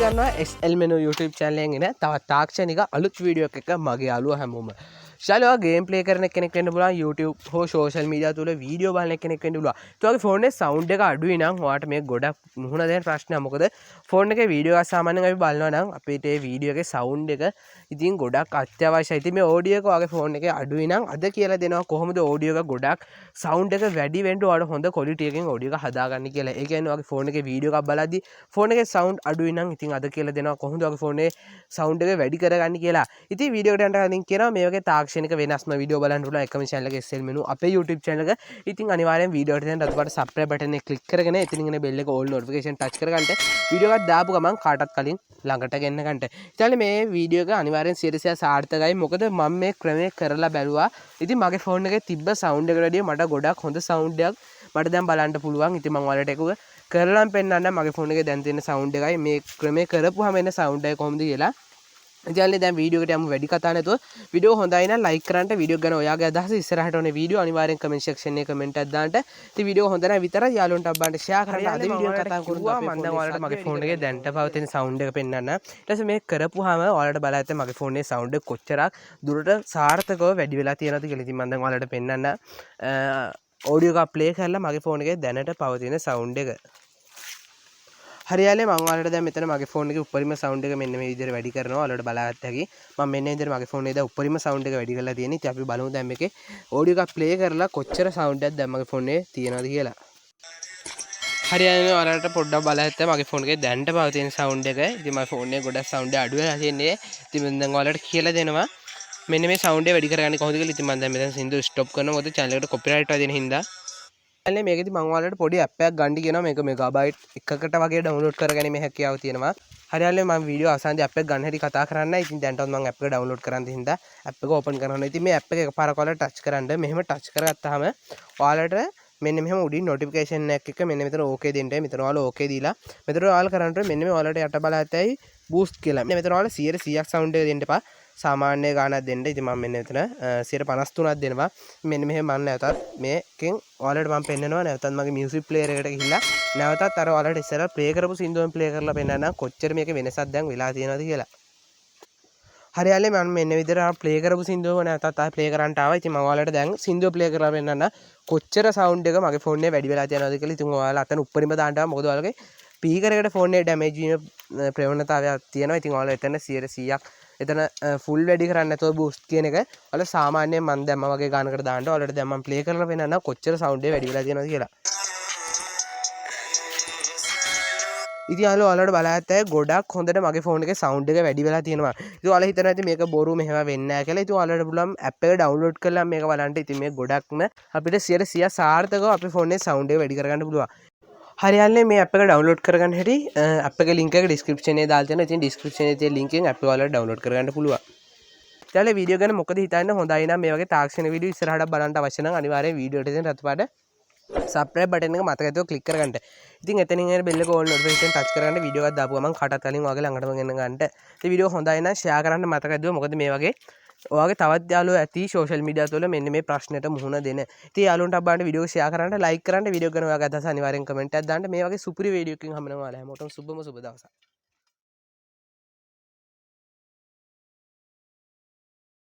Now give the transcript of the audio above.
ගන්නවා SL Menu YouTube channel එකෙන් එන තවත් තාක්ෂණික අලුත් වීඩියෝ එකක මගේ යාළුවා හැමෝම ශාලවා ගේම් ප්ලේ කරන කෙනෙක් වෙන්න පුළුවන් YouTube හෝ social media තුල වීඩියෝ බලන කෙනෙක් වෙන්න පුළුවන්. ඒ වගේ ෆෝන් එකේ sound එක අඩුයි නම් ඔයාලට මේ ගොඩක් මුහුණ දෙන ප්‍රශ්නයක්. මොකද ෆෝන් එකේ වීඩියෝ එක සාමාන්‍යයෙන් අපි බලනවා නම් අපිට මේ වීඩියෝ එකේ sound එක ඉතින් ගොඩක් අත්‍යවශ්‍යයි. ඉතින් මේ audio එක ඔයාගේ ෆෝන් එකේ අඩුයි නම් අද කියලා දෙනවා කොහොමද audio එක ගොඩක් sound එක වැඩි වෙන්න ඔයාලට හොඳ quality එකකින් audio එක හදාගන්න කියලා. ඒ කියන්නේ ඔයාගේ ෆෝන් එකේ වීඩියෝ එකක් බලද්දි ෆෝන් එකේ sound අඩුයි නම් ඉතින් අද කියලා දෙනවා කොහොමද ඔයාගේ ෆෝන් එකේ sound එක වැඩි කරගන්නේ කියලා. ඉතින් වීඩියෝ එකට යන්න කලින් කියනවා මේ වගේ තාක්ෂණික වෙනස්ම වීඩියෝ බලන්න පුළුවන් එකම channel එක SL Menu අපේ YouTube channel එක. ඉතින් අනිවාර්යෙන් වීඩියෝ එකට යන රතු පාට subscribe button එක click කරගෙන එතනින් එන bell එක all notification touch කරගන්න. වීඩියෝ එකක් දාපු ගමන් කාටත් කලින් ළඟට ගෙන්න ගන්නට. ඉතින් මේ වීඩියෝ එක අනිවාර්යෙන් 100% සාර්ථකයි. මොකද මම මේ ක්‍රමයේ කරලා බැලුවා. ඉතින් මගේ ෆෝන් එකේ තිබ්බ sound එකට වැඩිය මට ගොඩක් හොඳ sound එකක් මට දැන් බලන්න පුළුවන්. ඉතින් මම ඔයාලට ඒක කරලාම පෙන්නන්න මගේ ෆෝන් එකේ දැන් තියෙන sound එකයි මේ ක්‍රමයේ කරපුවාම එන sound එක කොහොමද කියලා. ඉතින් දැන් වීඩියෝ එකට යමු වැඩි කතා නැතුව. වීඩියෝ හොඳයි නම් like කරන්න. වීඩියෝ ගැන ඔයාගේ අදහස ඉස්සරහට ඕනේ වීඩියෝ අනිවාර්යෙන් comment section එකේ comment එකක් දාන්න. ඉතින් වීඩියෝ හොඳ නැහැ විතරයි යාළුවන්ට අබ්බන්ට share කරන්න. අද වීඩියෝ කතා කරමු මම දැන් ඔයාලට මගේ ෆෝන් එකේ දැන්ට පවතින sound එක පෙන්නන්න. ඊට පස්සේ මේක කරපුවාම ඔයාලට බලන්න ඇත්ත මගේ ෆෝන් එකේ sound එක කොච්චරක් දුරට සාර්ථකව වැඩි වෙලා තියෙනවද කියලා. ඉතින් මම දැන් ඔයාලට පෙන්නන්න audio එකක් play කරලා මගේ ෆෝන් එකේ දැනට පවතින sound එක. හරියන්නේ මම ඔයාලට දැන් මෙතන මගේ ෆෝන් එකේ උඩරිම sound එක මෙන්න මේ විදිහට වැඩි කරනවා. ඔයාලට බලාගත්ත හැකි. මම මෙන්න මේ විදිහට මගේ ෆෝන් එකේ දැන් උඩරිම sound එක වැඩි කරලා තියෙන්නේ. ඉතින් අපි බලමු දැන් මේකේ audio එකක් play කරලා කොච්චර sound එකක් දැන් මගේ ෆෝන් එකේ තියෙනවද කියලා. හරියන්නේ ඔයාලට පොඩ්ඩක් බලන්න මගේ ෆෝන් එකේ දැන්ට පවතින sound එක. ඉතින් මගේ ෆෝන් එකේ ගොඩක් sound එක අඩු වෙලා තියෙන්නේ. ඉතින් මම දැන් ඔයාලට කියලා දෙනවා මෙන්න මේ sound එක වැඩි කරගන්නේ කොහොමද කියලා. ඉතින් මම දැන් මෙතන සින්දු stop කරනවා. මොකද channel එකට copyright වදින හින්දා. මේකෙදි මම ඔයාලට පොඩි ඇප් එකක් ගන්න කියනවා. මේක මෙගාබයිට් එකකට වගේ ඩවුන්ලෝඩ් කරගැනීමේ හැකියාව තියෙනවා. හරියන්නේ මම වීඩියෝ අවසානයේ ඇප් එක ගන්න හැටි කතා කරන්නයි. ඉතින් දැන්ටවත් මම ඇප් එක ඩවුන්ලෝඩ් කරන් තින්දා ඇප් එක ඕපන් කරනවා. ඉතින් මේ ඇප් එක එකපාරක් ඔයාලට ටච් කරන්න. මෙහෙම ටච් කරගත්තාම ඔයාලට මෙන්න මෙහෙම උඩින් notification එකක් මෙන්න මෙතන okay දෙන්න. මෙතන ඔයාලා okay දීලා මෙතන ඔයාලා කරන්න මෙන්න මේ ඔයාලට යට බලයතයි boost කියලා. මෙතන ඔයාලා 100%ක් sound එක දෙන්න එපා. සාමාන්‍ය ගානක් දෙන්න. ඉතින් මම මෙන්න මෙතන 153ක් දෙනවා. මෙන්න මෙහෙම මම නැවතත් මේකෙන් ඔයාලට මම පෙන්නනවා. නැවතත් මගේ music player එකට ගිහිල්ලා නැවතත් අර ඔයාලට ඉස්සරහ play කරපු සින්දුවෙන් play කරලා පෙන්නන්න කොච්චර මේකේ වෙනසක් දැන් වෙලා තියෙනවද කියලා. හරියන්නේ මම මෙන්න විදිහට play කරපු සින්දුව නැවතත් ආයෙ play කරන්නට ආවා. ඉතින් මම ඔයාලට දැන් සින්දුව play කරලා පෙන්නන්න කොච්චර sound එක මගේ ෆෝන් එකේ වැඩි වෙලා තියෙනවද කියලා. ඉතින් ඔයාලා අතන උඩරිම දාන්න මොකද ඔයාලගේ ස්පීකර් එකට ෆෝන් එකේ damage වීම ප්‍රවණතාවයක් තියෙනවා. ඉතින් ඔයාලා එතන 100%ක් එතන ෆුල් වැඩි කරන්න නැතුව බූස්ට් කියන එක ඔයාලා සාමාන්‍යයෙන් මම දැම්ම වගේ ගානකට දාන්න ඔයාලට දැන් මම ප්ලේ කරලා පෙන්නන්න කොච්චර සවුන්ඩ් එක වැඩි වෙලා තියෙනවද කියලා. ඉතින් ඔයාලට බලයත් ගොඩක් හොඳට මගේ ෆෝන් එකේ සවුන්ඩ් එක වැඩි වෙලා තියෙනවා. ඉතින් ඔයාලා හිතනවා ඉතින් මේක බොරු මෙහෙම වෙන්නේ නැහැ කියලා. ඉතින් ඔයාලට පුළුවන් ඇප් එක ඩවුන්ලෝඩ් කරලා මේක බලන්න. ඉතින් මේ ගොඩක්ම අපිට 100% සාර්ථකව අපේ ෆෝන් එකේ සවුන්ඩ් එක වැඩි කරගන්න පුළුවන්. හරියන්නේ මේ ඇප් එක ඩවුන්ලෝඩ් කරගන්න හැටි ඇප් එකේ link එක description එකේ දාලා තියෙනවා. ඉතින් description එකේ තියෙන link එකෙන් ඇප් එක ඔයාලට ඩවුන්ලෝඩ් කරගන්න පුළුවන්. ඊට වීඩියෝ ගැන මොකද හිතන්නේ? හොඳයි නම් මේ වගේ තාක්ෂණික වීඩියෝ ඉස්සරහට බලන්න අවශ්‍ය නම් අනිවාර්යෙන් වීඩියෝ එකට තියෙන රතු පාට subscribe button එක මතක ඇතුව click කරගන්න. ඉතින් එතනින් එන bell එක all notification touch කරගන්න. වීඩියෝ එකක් දාපුවා මම කාටත් කලින් ඔයාගේ ළඟටම ගෙන්න ගන්නට. ඉතින් වීඩියෝ හොඳයි නම් share කරන්න මතක ඇතුව. මොකද මේ වගේ ඔයාගේ තවත් යාළුවෝ ඇති social media තුළ මෙන්න මේ ප්‍රශ්නෙට මුහුණ දෙන. ඉතින් යාළුවන්ට අබ්බාන්න වීඩියෝ එක share කරන්න, like කරන්න, වීඩියෝ ගැන ඔයාගේ අදහස අනිවාර්යෙන් comment එකක් දාන්න. මේ වගේ සුපිරි වීඩියෝ එකකින් හම්බ වෙනවා ඔයාලා හැමෝටම සුබම සුබ දවසක්.